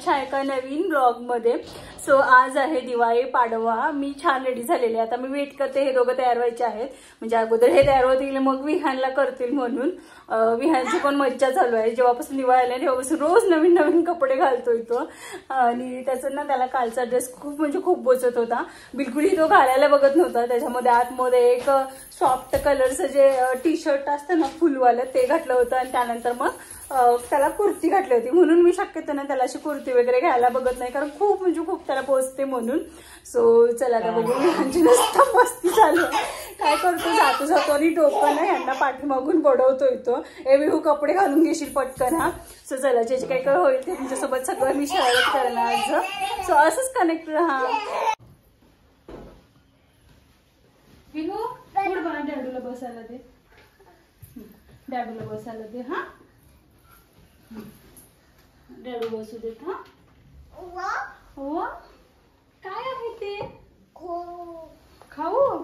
शुभेच्छा एका नवीन ब्लॉगमध्ये। सो आज आहे दिवाळी पाडवा। मी छान रेडी झालेली आहे। आता मी वेट करते हे दोघं तयार व्हायचे आहेत, म्हणजे अगोदर हे तयार होतील मग विहानला करतील म्हणून। विहानची पण मज्जा चालू आहे। जेव्हापासून दिवाळी आली तेव्हापासून रोज नवीन नवीन कपडे घालतोय तो, आणि त्याचं ना त्याला कालचा ड्रेस खूप म्हणजे खूप बोचत होता, बिलकुलही तो घालायला बघत नव्हता। त्याच्यामध्ये आतमध्ये एक सॉफ्ट कलरचं जे टी शर्ट असतं ना फुलवालं ते घातलं होतं, आणि त्यानंतर मग त्याला कुर्ती घातली होती, म्हणून मी शक्यतो ना त्याला अशी कुर्ती वगैरे घ्यायला बघत नाही, कारण खूप म्हणजे खूप त्याला पोचते म्हणून। सो चला आता बघू, विहानची नुसतं मस्ती चालू आहे। काय करतो, जातो जातो आणि डोकं ना यांना पाठीमागून बडवतोय तो, ए विहू कपडे घालून घेशील पटकन हा। सो चला, जे काही काय होईल ते तुमच्यासोबत सगळं मी शेअर करणार आज। सो असंच कनेक्ट राहा। विहू पुढे बघा, डॅडूला बसायला दे, डॅडूला बसायला दे हा। डॅडू बसू देत हा। हो काय आहे ते? खाऊ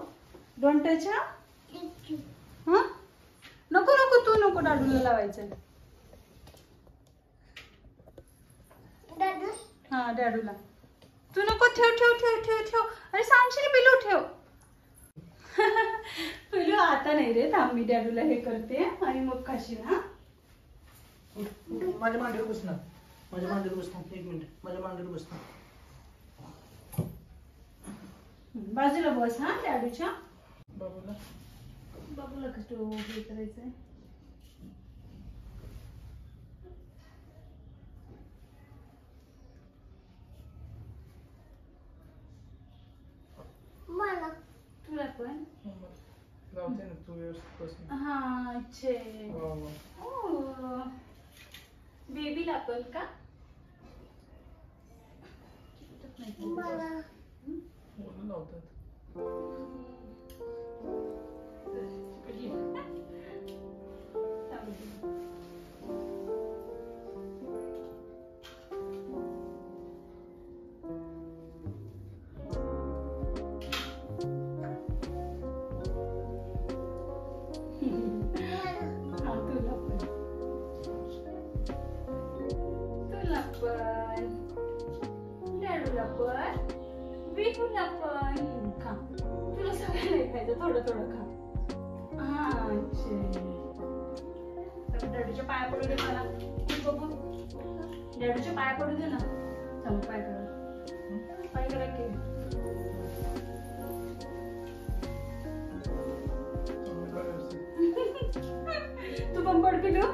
डोंट टच हा। नको नको, तू नको डॅडूला लावायचं। हा डॅडूला तू नको, ठेव ठेव ठेव ठेव ठेव। अरे सांगशील पिलू ठेव। पिलू आता नाही रे, थांब मी डॅडूला हे करते आणि मग खाशील हा। माझ्या मांडीवर बसणार, माझ्या मांडीवर बसणार, एक मिनिट माझ्या मांडीवर बसणार। बाजूला बस हा डॅडूच्या। बाबूला बाबूला कसं हे करायचंय? मला तुला पण लावते ना तू व्यवस्थित बस। हा अच्छा, बेबीला पण का? लावतात विहूला पण खा, तुला सगळं नाही खायचं, थोडं थोडं खा। हा अच्छा, डॅडूच्या पाया पडू दे मला बघू, डॅडूच्या पाया पडू दे ना। चल पाय करा, पाय करा की तू पण पड पिलू।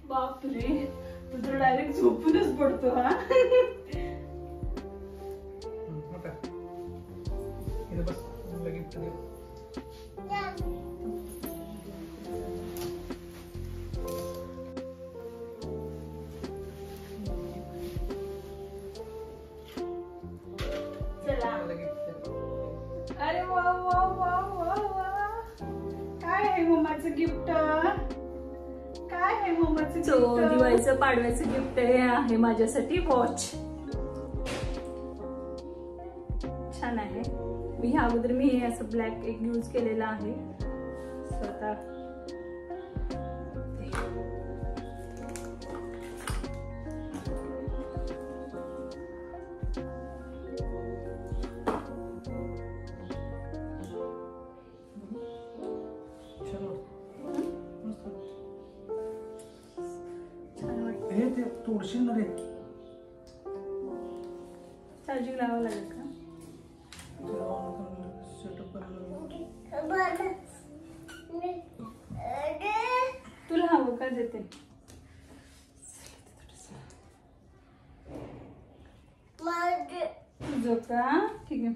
बापरे, तू तर डायरेक्ट झोपूनच पडतो हा। चला, अरे वा वा वा वा वा, काय आहे मम्माचं गिफ्ट? काय आहे मम्माचं गिफ्ट? दिवाळीचं पाडव्याचं गिफ्ट हे आहे माझ्यासाठी वॉच। छान आहे। मी ह्या अगोदर मी हे असं ब्लॅक एक यूज केलेला आहे स्वतः। तोडशील ना रे, चार्जिंग लावावं लागेल का? तुला हवं का देते? तुझं का? ठीक आहे।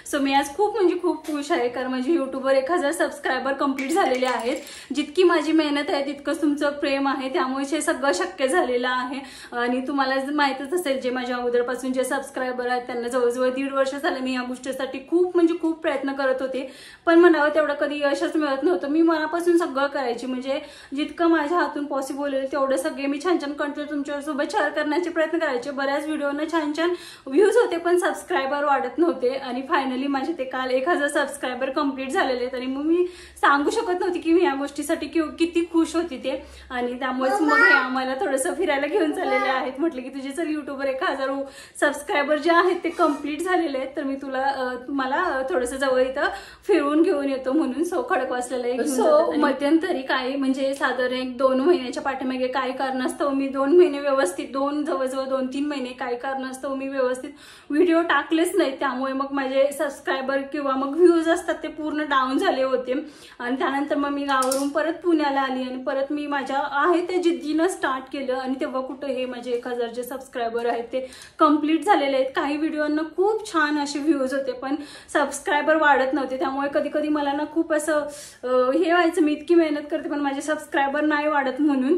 सो मी आज खूप म्हणजे खूप खुश आहे, कारण माझे युट्यूबवर 1000 सबस्क्रायबर कंप्लीट झालेले आहेत। जितकी माझी मेहनत आहे तितकंच तुमचं प्रेम आहे, त्यामुळे हे सगळं शक्य झालेलं आहे। आणि तुम्हाला माहीतच असेल, जे माझ्या अगोदरपासून जे सबस्क्रायबर आहेत त्यांना जवळजवळ 1.5 वर्ष झालं मी या गोष्टीसाठी खूप म्हणजे खूप प्रयत्न करत होते, पण म्हणावं तेवढं कधी यशच मिळत नव्हतं। मी मनापासून सगळं करायची, म्हणजे जितकं माझ्या हातून पॉसिबल होईल तेवढं सगळे मी छान छान कंटेंट तुमच्यासोबत शेअर करण्याचे प्रयत्न करायचे। बऱ्याच व्हिडिओना छान छान व्ह्यूज होते, पण सबस्क्रायबर वाढत नव्हते, आणि फायनली माझे ते काल 1000 सबस्क्रायबर कंप्लीट झालेले आहेत आणि मग मी सांगू शकत नव्हती की मी या गोष्टीसाठी किती खुश होती ते. आणि त्यामुळेच मग हे आम्हाला थोडंसं फिरायला घेऊन चाललेले आहेत. म्हटलं की तुझे चल युट्यूबवर 1000 सबस्क्रायबर जे आहेत ते कंप्लीट झालेले आहेत, तर मी तुम्हाला थोडंसं जवळ इथं फिरवून घेऊन येतो म्हणून. सो खडकवासल्याला सो मध्यंतरी काही म्हणजे साधारण 2 महिन्याच्या पाठीमागे काही कारणास्तव मी 2 महिने व्यवस्थित जवळजवळ 2-3 महिने काही कारणास्तव मी व्यवस्थित व्हिडिओ टाकलेच नाही. त्यामुळे मग माझे सबस्क्रायबर किंवा मग व्ह्यूज असतात ते पूर्ण डाऊन झाले होते. आणि त्यानंतर मग मी गावावरून परत पुण्याला आली आणि परत मी माझ्या आहे त्या जिद्दीनं स्टार्ट केलं. आणि तेव्हा कुठं हे माझे 1000 जे सबस्क्रायबर आहेत ते कंप्लीट झालेले आहेत. काही व्हिडिओंना खूप छान असे व्ह्यूज होते पण सबस्क्रायबर वाढत नव्हते. त्यामुळे कधी कधी मला ना खूप असं हे व्हायचं, मी इतकी मेहनत करते पण माझे सबस्क्रायबर नाही वाढत म्हणून.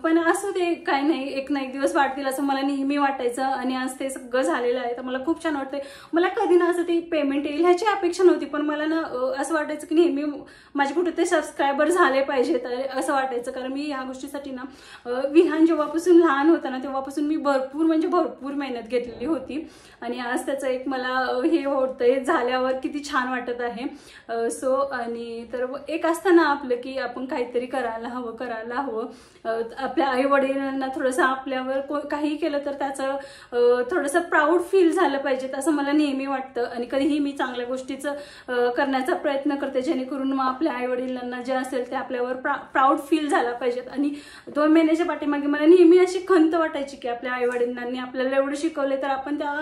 पण असं ते काही नाही, एक ना एक दिवस वाढतील असं मला नेहमी वाटायचं. आणि आज ते सगळं झालेलं आहे तर मला खूप छान वाटतंय. मला कधी ना असं ते पेमेंट येईल ह्याची अपेक्षा नव्हती, पण मला ना असं वाटायचं की नेहमी माझे कुठे ते सबस्क्रायबर झाले पाहिजेत असं वाटायचं. कारण मी या गोष्टीसाठी ना विहान जेव्हापासून लहान होता ना तेव्हापासून मी भरपूर मेहनत घेतलेली होती. आणि आज त्याचं एक मला हे होतंय झाल्यावर किती छान वाटत आहे. सो आणि तर एक असतं ना आपलं की आपण काहीतरी करायला हवं. आपल्या आई वडिलांना थोडंसं आपल्यावर काही केलं तर त्याचं थोडंसं प्राऊड फील झालं पाहिजे असं मला नेहमी वाटतं. आणि कधीही मी चांगल्या गोष्टीचं करण्याचा प्रयत्न करते जेणेकरून मग आपल्या आई वडिलांना जे असेल ते आपल्यावर प्राऊड फील झाला पाहिजेत. आणि 2 महिन्याच्या पाठीमागे मला नेहमी अशी खंत वाटायची की आपल्या आई वडिलांनी आपल्याला एवढं शिकवले तर आपण त्या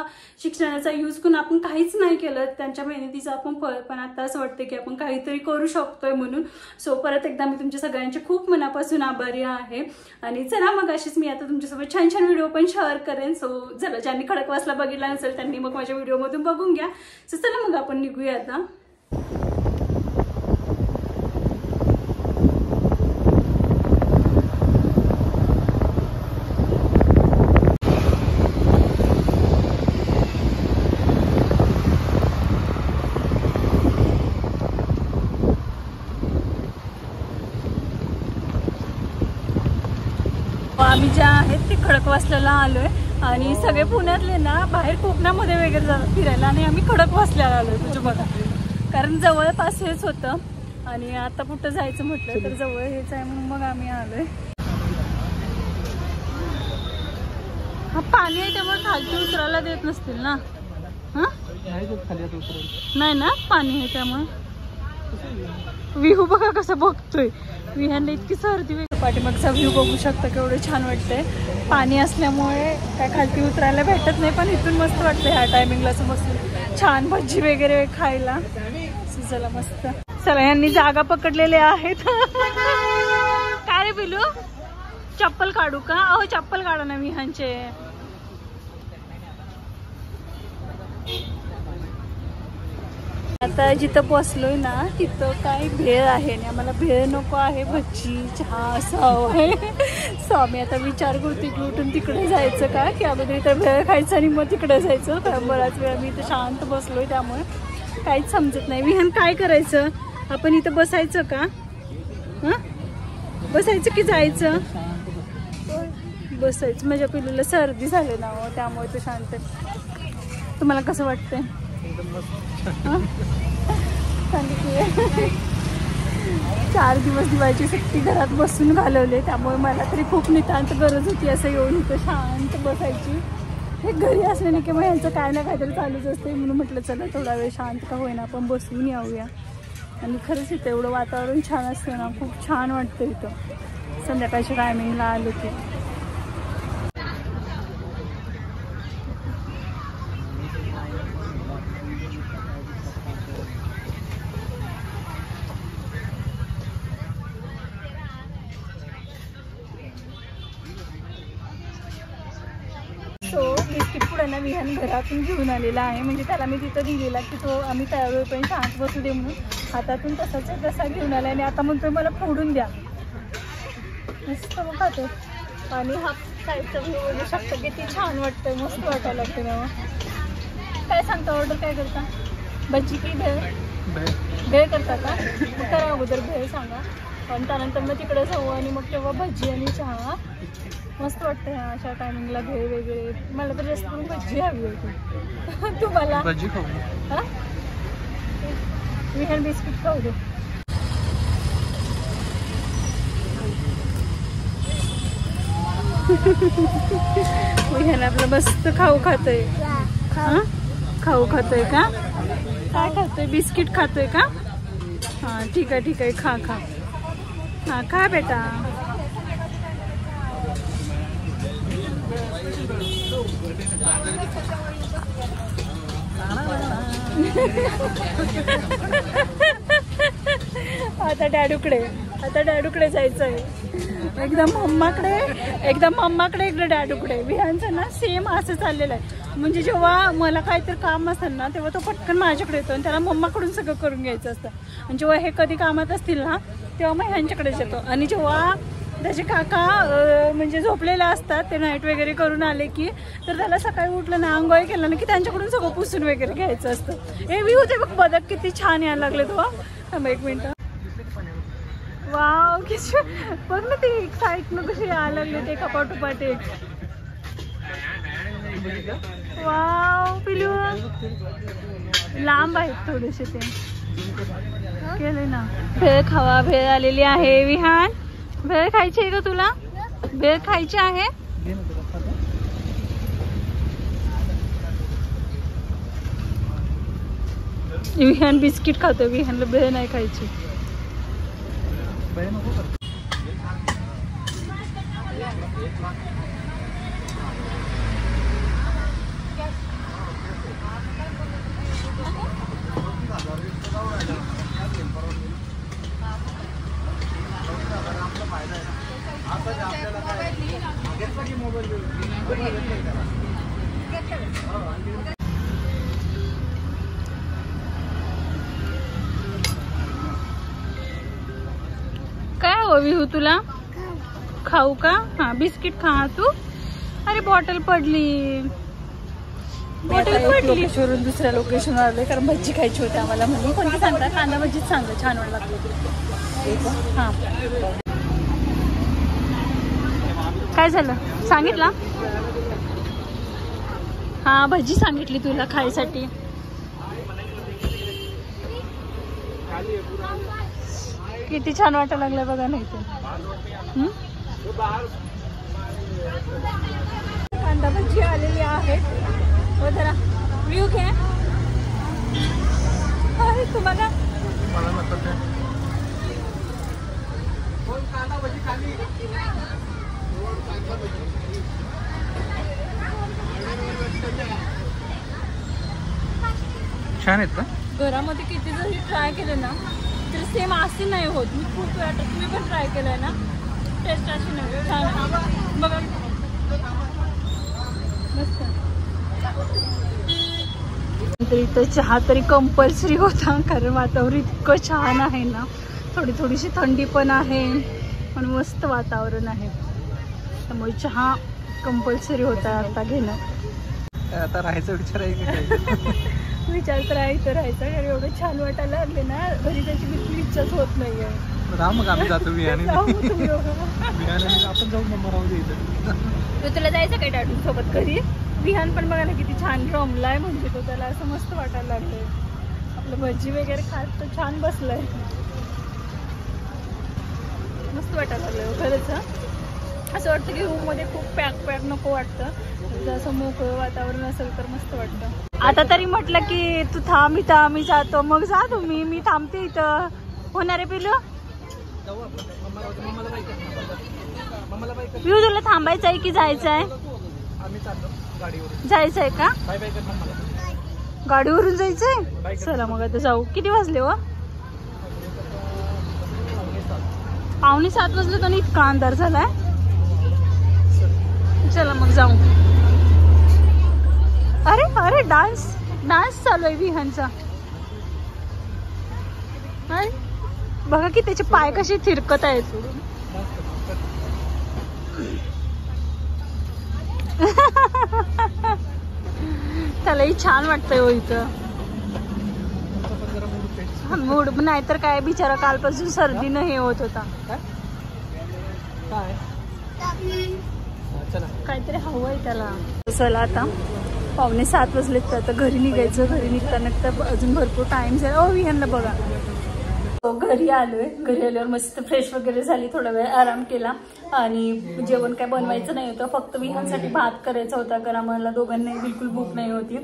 शिक्षणाचा यूज करून आपण काहीच नाही केलं, त्यांच्या मेहनतीचं आपण फळ. पण आता असं वाटतं की आपण काहीतरी करू शकतोय म्हणून. सो परत एकदा मी तुमच्या सगळ्यांचे खूप मनापासून आभारी आहे. आणि चला मग अशीच मी आता तुमच्यासोबत छान छान व्हिडिओ पण शेअर करेन. सो चला, ज्यांनी खडकवासला बघितला नसेल त्यांनी मग माझ्या व्हिडिओमधून बघून घ्या. सो चला मग आपण निघूया आता. आम्ही ज्या आहेत ते खडकवासल्याला आलोय आणि सगळे पुण्यातले ना बाहेर कोकणामध्ये वगैरे जातात फिरायला आणि आम्ही खडकवासल्याला आलोय. तुझं बघा, कारण जवळपास हेच होतं आणि आता कुठं जायचं म्हटलं तर जवळ हेच आहे म्हणून मग आम्ही आलोय. हा पाणी आहे त्यामुळे खालती उतरायला देत नसतील ना? नाही ना, पाणी आहे त्यामुळे. विहू बघा कसं बघतोय, विहानला इतकी सर्दी. पाठीमागचा व्ह्यू बघू शकता केवढं छान वाटतंय. पाणी असल्यामुळे काय खालती उतरायला भेटत नाही पण इथून मस्त वाटतंय ह्या टायमिंगला असं मस्त छान भजी वगैरे खायला. चला मस्त. चला, यांनी जागा पकडलेल्या आहेत. काय रे बिलू, चप्पल काढू का? अहो चप्पल काढा ना विहानचे. आता जिथं बसलोय ना तिथं काय भेळ आहे आणि आम्हाला भेळ नको आहे, भजी चहा असं आहे. सो आम्ही आता विचार करतो की उठून तिकडे जायचं का की अगोदर इथं भेळ खायचं आणि मग तिकडे जायचं. कारण बराच वेळ मी इथं शांत बसलोय त्यामुळे काहीच समजत नाही. विहान काय करायचं, आपण इथं बसायचं का? बसायचं की जायचं? बसायचं. माझ्या पिल्लूला सर्दी झाली ना त्यामुळे तो शांत. तुम्हाला कसं वाटतंय? सांगितलं 4 दिवस दिवाळीची सुट्टी घरात बसून घालवले त्यामुळे मला तरी खूप नितांत गरज होती असं येऊन इथं शांत बसायची. हे घरी असल्याने किंवा यांचं काय ना काहीतरी चालूच असते म्हणून म्हटलं चला थोडा वेळ शांत का होईना आपण बसून येऊया. आणि खरंच इथं एवढं वातावरण छान असतं ना, खूप छान वाटतं इथं संध्याकाळच्या टायमिंगला आलो की. बिस्किट पुढे विहान घरातून घेऊन आलेला आहे. म्हणजे त्याला मी तिथं दिलेला की तो आम्ही तयार होईपर्यंत शांत बसू दे म्हणून. हातातून तसा घेऊन आला आणि आता म्हणतोय मला फोडून द्या. मस्त मग खातो. आणि हा साईडचा व्ह्यू बघू शकता किती छान वाटतंय, मस्त वाटायला लागतं ना. काय सांगता, ऑर्डर काय करता? भजी की भेळ? भेळ करता का? करा अगोदर भेळ सांगा आणि त्यानंतर मग तिकडे जाऊ आणि मग तेव्हा भजी आणि चहा. मस्त वाटतं ह्या अशा टायमिंगला भेळ वगैरे. मला तर जास्त करून भजी हवी होती. तुम्हाला भजी खाऊ. हा विहान बिस्किट खाऊ दे. विहान आपलं मस्त खाऊ खातोय. खाऊ खातोय का? काय खातोय? बिस्किट खातोय का? हा ठीक आहे ठीक आहे, खा खा. हा खा बेटा. आता डॅडूकडे जायचंय. एकदम मम्माकडे इकडे डॅडूकडे. विहानचं ना सेम असं चाललेलं आहे. म्हणजे जेव्हा मला काहीतरी काम असेल ना तेव्हा तो पटकन माझ्याकडे येतो आणि त्याला मम्माकडून सगळं करून घ्यायचं असतं. आणि जेव्हा हे कधी कामात असतील ना तेव्हा मग ह्यांच्याकडेच येतो. आणि जेव्हा त्याचे काका म्हणजे झोपलेले असतात, ते नाईट वगैरे करून आले की, तर त्याला सकाळी उठलं ना आंघोळ केलं ना की त्यांच्याकडून सगळं पुसून वगैरे घ्यायचं असतं. हे मी होते बघ बदक किती छान यायला लागले. तो थांबा एक मिनिट. वाव किती बघ ना ते एक साईडनं कसे यायला लागले ते कपाटोपाटे. वाव पिलू लांब आहेत थोडेसे ते केले ना. भेळ खावा. भेळ आलेली आहे. विहान भेळ खायची आहे का तुला? भेळ खायची आहे? विहान बिस्किट खातो. विहानला भेळ नाही खायची. काय हो विहू तुला? खाऊ का? हा बिस्किट खा तू. अरे बॉटल पडली. लोकेशनवरून दुसऱ्या लोकेशनवर आलोय कारण भजी खायची होती आम्हाला. म्हणून कोणती सांगता? कांदा भजीच सांगा, छान लागतं. हा काय झालं सांगितलं? हा भजी सांगितली तुला खायसाठी. किती छान वाटायला लागलं बघा. नाही ते कांदा भजी आलेली आहे. हो जरा व्ह्यू घे. तुम्हाला छान आहेत का? घरामध्ये किती जरी ट्राय केलं ना तर सेम असे नाही होत. मी खूप वेळा तुम्ही पण ट्राय केलंय ना, टेस्ट अशी नाही. छान बघा मस्त. तर इथं चहा तरी कंपल्सरी होता कारण वातावरण इतकं छान आहे ना. थोडीशी थंडी पण आहे पण मस्त वातावरण आहे. त्यामुळे चहा कंपल्सरी होता आता घेणं. आता राहायचा विचार आहे की विचार तर आहे तर राहायचा कारण एवढं छान वाटायला लागले ना. घरी त्याची बिलकुल इच्छाच होत नाहीये. मग आम्ही जातो. आपण जाऊ मम्मा राहू दे इथं. तुला जायचं काय डॅडू सोबत घरी? विहान पण बघा ना किती छान रमलाय. म्हणजे तो त्याला असं मस्त वाटायला लागलंय. आपलं भजी वगैरे खात तो छान बसलाय. मस्त वाटायला लागलं खरंच. असं वाटतं की रूम मध्ये खूप पॅक नको वाटतं. असं मोकळं वातावरण असेल तर मस्त वाटतं. आता तरी म्हटलं की तू थांब इथं आम्ही जातो. मग जा तुम्ही, मी थांबते इथं. होणार आहे पिलू? पिलू तुला थांबायचं आहे की जायचं आहे? जायचं आहे का? गाडीवरून जायचंय? चला मग आता जाऊ. किती वाजले हो? 6:45 वाजले तर इतका अंधार झालाय. चला मग जाऊ. अरे डान्स चालू आहे विहानचा. बघा की त्याचे पाय कसे थिरकत आहेत. त्यालाही छान वाटतंय हो इथं. मूड नाहीतर काय बिचारा कालपासून सर्दीनं हे होत होता. काहीतरी हवं आहे त्याला. चला आता 6:45 वाजलेत तर आता घरी निघायचं. घरी निघताना तर अजून भरपूर टाइम झाला. विहानला बघा. घरी आलोय. घरी आल्यावर मस्त फ्रेश वगैरे झाली, थोडा वेळ आराम केला आणि जेवण काय बनवायचं नाही होतं, फक्त विहानसाठी भात करायचा होता कारण आम्हाला दोघांनाही बिलकुल भूक नाही होती.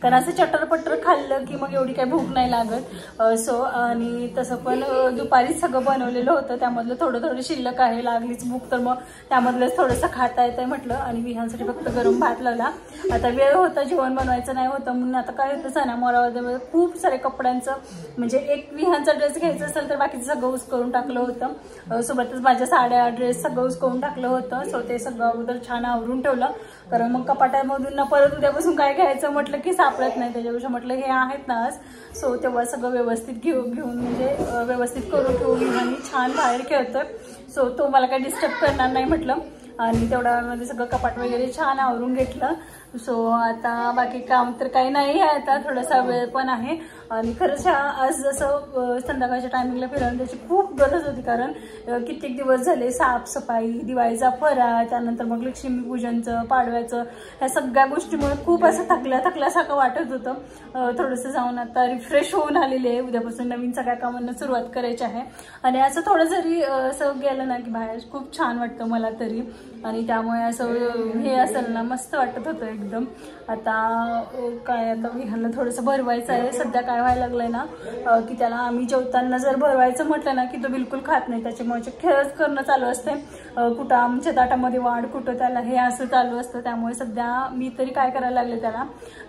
कारण असं चटरपटर खाल्लं की मग एवढी काही भूक नाही लागत. सो आणि तसं पण दुपारीच सगळं बनवलेलं होतं, त्यामधलं थोडं शिल्लक आहे. लागलीच भूक तर मग त्यामधलंच थोडंसं खाता येतंय म्हटलं आणि विहानसाठी फक्त गरम भात लावला. आता वेळ होता, जेवण बनवायचं नाही होतं म्हणून आता काय होतं सणावारामध्ये खूप सारे कपड्यांचं म्हणजे एक विहानचा ड्रेस घ्यायचा असेल तर बाकीचं सगळं ऊस करून टाकलं होतं. सोबतच माझ्या साड्या ड्रेस सगळं ऊस करून टाकलं होतं. सो ते सगळं अगोदर छान आवरून ठेवलं कारण मग कपाटामधून ना परत उद्यापासून काय घ्यायचं म्हटलं की सापडत नाही. त्याच्यापेक्षा म्हटलं हे आहेत ना आज, सो तेव्हा सगळं व्यवस्थित घेऊन म्हणजे व्यवस्थित करून ठेवून विहानी छान बाहेर खेळतोय. सो तो मला काही डिस्टर्ब करणार नाही म्हटलं आणि तेवढ्या वेळामध्ये सगळं कपाट वगैरे छान आवरून घेतलं. सो आता बाकी काम तर काही नाही आहे, आता थोडासा वेळ पण आहे आणि खरंच आज जसं संध्याकाळच्या टायमिंगला फिरायला त्याची खूप गरज होती कारण कित्येक दिवस झाले साफसफाई, दिवाळीचा फराळ, त्यानंतर मग लक्ष्मीपूजनचं, पाडव्याचं, ह्या सगळ्या गोष्टीमुळे खूप असं थकल्यासारखं वाटत होतं. थोडंसं जाऊन आता रिफ्रेश होऊन आलेले आहे. उद्यापासून नवीन सगळ्या कामांना सुरुवात करायची आहे आणि असं थोडं जरी असं गेलं ना की बाहेर खूप छान वाटतं मला तरी आणि त्यामुळे असं हे असेल ना मस्त वाटत होतं एकदम. आता काय आता विहानला थोडंसं भरवायचं आहे. सध्या काय व्हायला लागलंय ना की त्याला आम्ही जेवताना जर भरवायचं म्हटलं ना की तो बिलकुल खात नाही. त्याच्यामुळे खेळच करणं चालू असते, कुठं आमच्या ताटामध्ये वाढ, कुठं त्याला हे असं चालू असतं. त्यामुळे सध्या मी तरी काय करायला लागले त्याला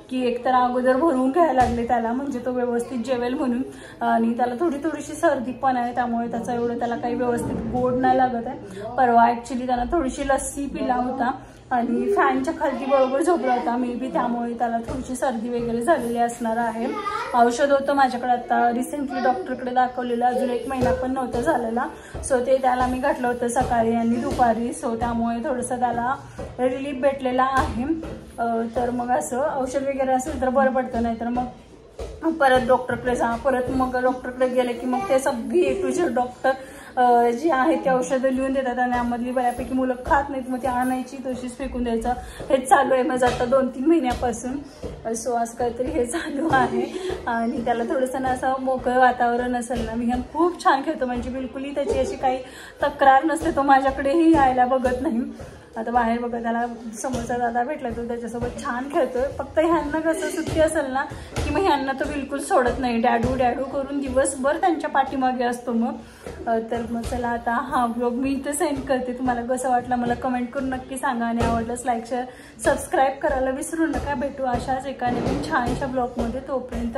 की एकतर अगोदर भरवून घ्यायला लागले त्याला म्हणजे तो व्यवस्थित जेवेल म्हणून. आणि त्याला थोडीशी सर्दी पण आहे त्यामुळे त्याचं एवढं त्याला काही व्यवस्थित गोड नाही लागत आहे. परवा ॲक्च्युली त्याला थोडीशी लस्सी पिला होता आणि फॅनच्या खालती बरोबर झोपला होता मे बी, त्यामुळे त्याला थोडीशी सर्दी वगैरे झालेली असणार आहे. औषध होतं माझ्याकडे आता रिसेंटली डॉक्टरकडे दाखवलेलं, अजून 1 महिना पण नव्हता झालेला. सो ते त्याला मी घातलं होतं सकाळी आणि दुपारी. सो त्यामुळे थोडंसं त्याला रिलीफ भेटलेला आहे. तर मग असं औषध वगैरे असेल तर बरं पडतं, नाही तर मग परत डॉक्टरकडे जा, परत मग डॉक्टरकडे गेले की मग ते सगळी A to Z डॉक्टर जी आहे ती औषधं लिहून देतात आणि यामधली बऱ्यापैकी मुलं खात नाहीत, मग ती आणायची तशीच फेकून द्यायचं. हेच चालू आहे माझं आता 2-3 महिन्यापासून. सो असं काहीतरी हे चालू आहे आणि त्याला थोडंसं ना असं मोकळं वातावरण असेल ना, विहान खूप छान खेळतो म्हणजे बिलकुलही त्याची अशी काही तक्रार नसते. तो माझ्याकडेही यायला बघत नाही. आता बाहेर बघा त्याला समोरचा दादा भेटला तो त्याच्यासोबत छान खेळतोय. फक्त ह्यांना कसं सुट्टी असेल ना की मग ह्यांना तो बिलकुल सोडत नाही, डॅडू करून दिवसभर त्यांच्या पाठीमागे असतो. मग तर मग चला आता हा व्लॉग मी इथे सेंड करते. तुम्हाला कसं वाटलं मला कमेंट करून नक्की सांगा आणि आवडलंच लाईक शेअर सबस्क्राईब करायला विसरू नका. भेटू अशाच एका नवीन छानशा ब्लॉगमध्ये. तोपर्यंत